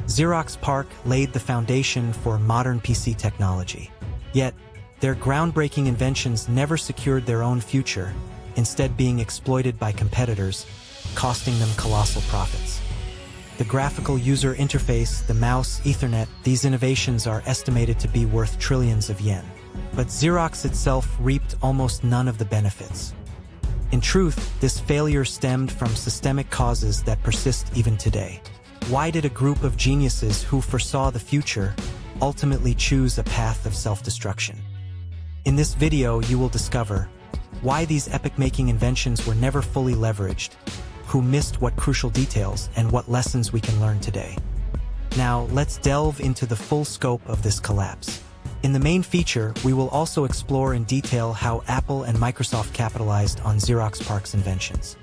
Xerox PARC laid the foundation for modern PC technology. Yet, their groundbreaking inventions never secured their own future, instead being exploited by competitors, costing them colossal profits. The graphical user interface, the mouse, Ethernet, these innovations are estimated to be worth trillions of yen. But Xerox itself reaped almost none of the benefits. In truth, this failure stemmed from systemic causes that persist even today. Why did a group of geniuses who foresaw the future ultimately choose a path of self-destruction? In this video, you will discover why these epic-making inventions were never fully leveraged, who missed what crucial details, and what lessons we can learn today. Now, let's delve into the full scope of this collapse. In the main feature, we will also explore in detail how Apple and Microsoft capitalized on Xerox PARC's inventions.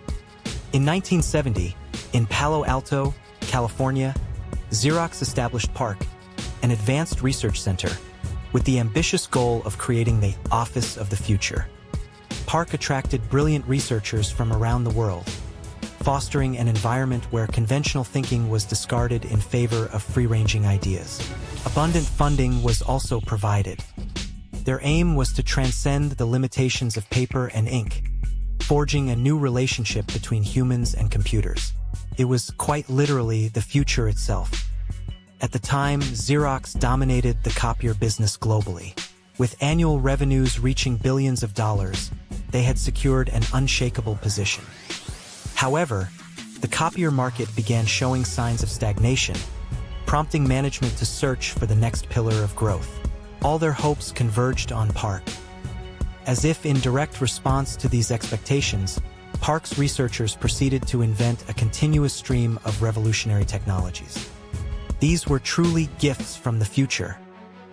In 1970, in Palo Alto, California, Xerox established PARC, an advanced research center, with the ambitious goal of creating the Office of the Future. PARC attracted brilliant researchers from around the world, fostering an environment where conventional thinking was discarded in favor of free-ranging ideas. Abundant funding was also provided. Their aim was to transcend the limitations of paper and ink, forging a new relationship between humans and computers. It was quite literally the future itself. At the time, Xerox dominated the copier business globally. With annual revenues reaching billions of dollars, they had secured an unshakable position. However, the copier market began showing signs of stagnation, prompting management to search for the next pillar of growth. All their hopes converged on PARC. As if in direct response to these expectations, PARC's researchers proceeded to invent a continuous stream of revolutionary technologies. These were truly gifts from the future,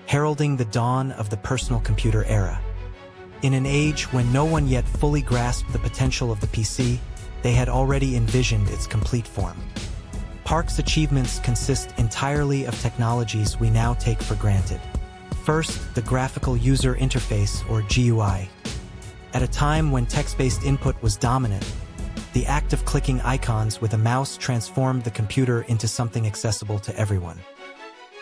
heralding the dawn of the personal computer era. In an age when no one yet fully grasped the potential of the PC, they had already envisioned its complete form. PARC's achievements consist entirely of technologies we now take for granted. First, the graphical user interface, or GUI. At a time when text-based input was dominant, the act of clicking icons with a mouse transformed the computer into something accessible to everyone.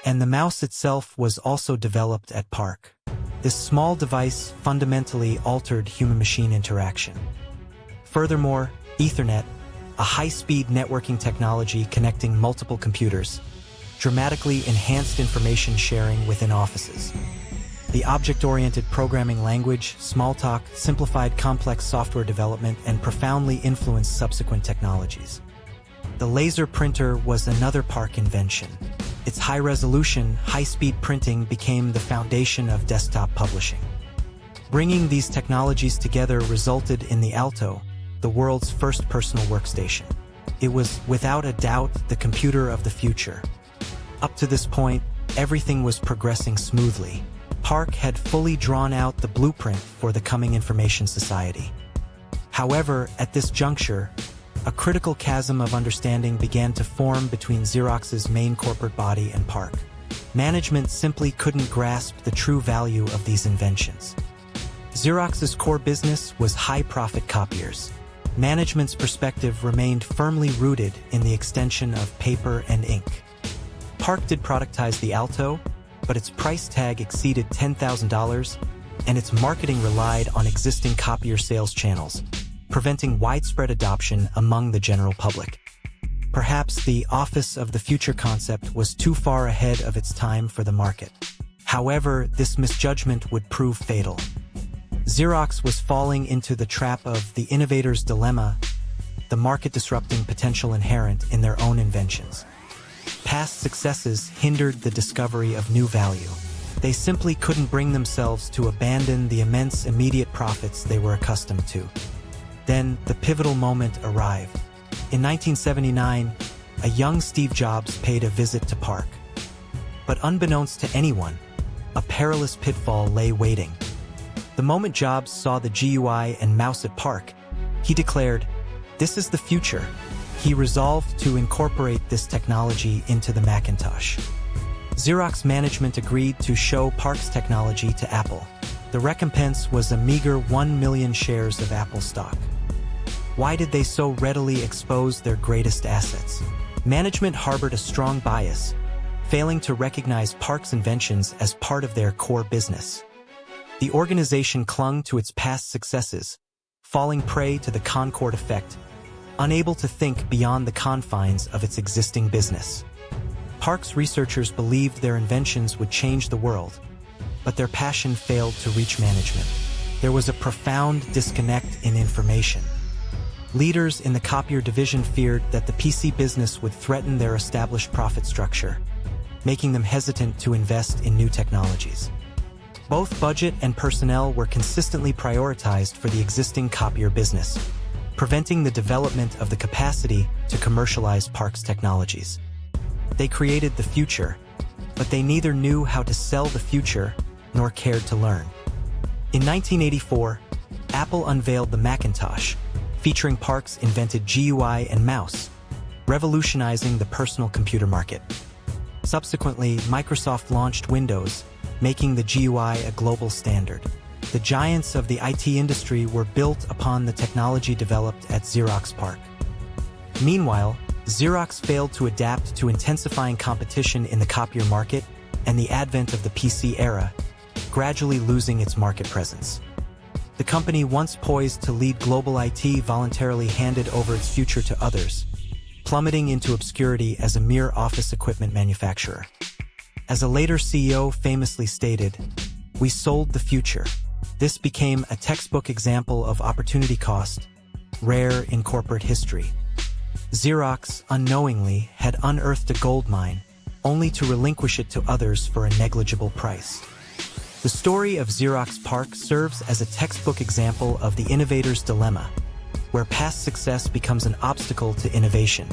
And the mouse itself was also developed at PARC. This small device fundamentally altered human-machine interaction. Furthermore, Ethernet, a high-speed networking technology connecting multiple computers, dramatically enhanced information sharing within offices. The object-oriented programming language, Smalltalk, simplified complex software development and profoundly influenced subsequent technologies. The laser printer was another PARC invention. Its high-resolution, high-speed printing became the foundation of desktop publishing. Bringing these technologies together resulted in the Alto, the world's first personal workstation. It was, without a doubt, the computer of the future. Up to this point, everything was progressing smoothly. PARC had fully drawn out the blueprint for the coming information society. However, at this juncture, a critical chasm of understanding began to form between Xerox's main corporate body and PARC. Management simply couldn't grasp the true value of these inventions. Xerox's core business was high-profit copiers. Management's perspective remained firmly rooted in the extension of paper and ink. PARC did productize the Alto, but its price tag exceeded $10,000, and its marketing relied on existing copier sales channels, preventing widespread adoption among the general public. Perhaps the Office of the Future concept was too far ahead of its time for the market. However, this misjudgment would prove fatal. Xerox was falling into the trap of the innovator's dilemma, the market-disrupting potential inherent in their own inventions. Past successes hindered the discovery of new value. They simply couldn't bring themselves to abandon the immense immediate profits they were accustomed to. Then, the pivotal moment arrived. In 1979, a young Steve Jobs paid a visit to PARC. But unbeknownst to anyone, a perilous pitfall lay waiting. The moment Jobs saw the GUI and mouse at PARC, he declared, "This is the future." He resolved to incorporate this technology into the Macintosh. Xerox management agreed to show PARC's technology to Apple. The recompense was a meager 1 million shares of Apple stock. Why did they so readily expose their greatest assets? Management harbored a strong bias, failing to recognize PARC's inventions as part of their core business. The organization clung to its past successes, falling prey to the Concorde effect, unable to think beyond the confines of its existing business. PARC's researchers believed their inventions would change the world, but their passion failed to reach management. There was a profound disconnect in information. Leaders in the copier division feared that the PC business would threaten their established profit structure, making them hesitant to invest in new technologies. Both budget and personnel were consistently prioritized for the existing copier business, preventing the development of the capacity to commercialize PARC's technologies. They created the future, but they neither knew how to sell the future nor cared to learn. In 1984, Apple unveiled the Macintosh, featuring PARC's invented GUI and mouse, revolutionizing the personal computer market. Subsequently, Microsoft launched Windows, making the GUI a global standard. The giants of the IT industry were built upon the technology developed at Xerox PARC. Meanwhile, Xerox failed to adapt to intensifying competition in the copier market and the advent of the PC era, gradually losing its market presence. The company once poised to lead global IT voluntarily handed over its future to others, plummeting into obscurity as a mere office equipment manufacturer. As a later CEO famously stated, "We sold the future." This became a textbook example of opportunity cost, rare in corporate history. Xerox, unknowingly, had unearthed a gold mine, only to relinquish it to others for a negligible price. The story of Xerox PARC serves as a textbook example of the innovator's dilemma, where past success becomes an obstacle to innovation.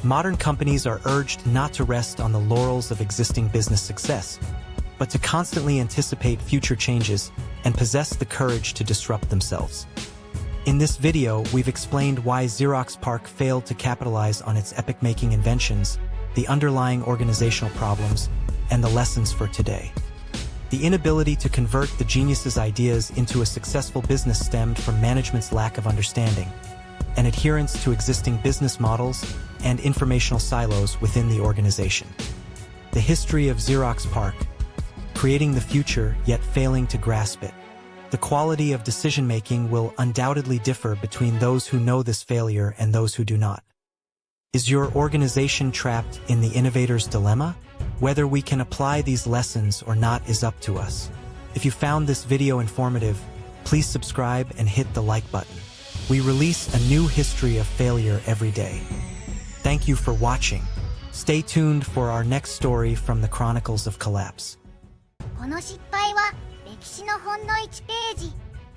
Modern companies are urged not to rest on the laurels of existing business success, but to constantly anticipate future changes and possess the courage to disrupt themselves. In this video, we've explained why Xerox PARC failed to capitalize on its epic-making inventions, the underlying organizational problems, and the lessons for today. The inability to convert the genius's ideas into a successful business stemmed from management's lack of understanding, and adherence to existing business models and informational silos within the organization. The history of Xerox PARC, creating the future yet failing to grasp it. The quality of decision-making will undoubtedly differ between those who know this failure and those who do not. Is your organization trapped in the innovator's dilemma? Whether we can apply these lessons or not is up to us. If you found this video informative, please subscribe and hit the like button. We release a new history of failure every day. Thank you for watching. Stay tuned for our next story from the Chronicles of Collapse. この失敗は歴史のほんの1ページ。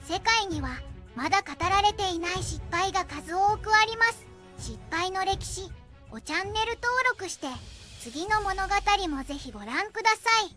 世界にはまだ語られていない失敗が数多くあります。失敗の歴史をチャンネル登録して次の物語もぜひご覧ください。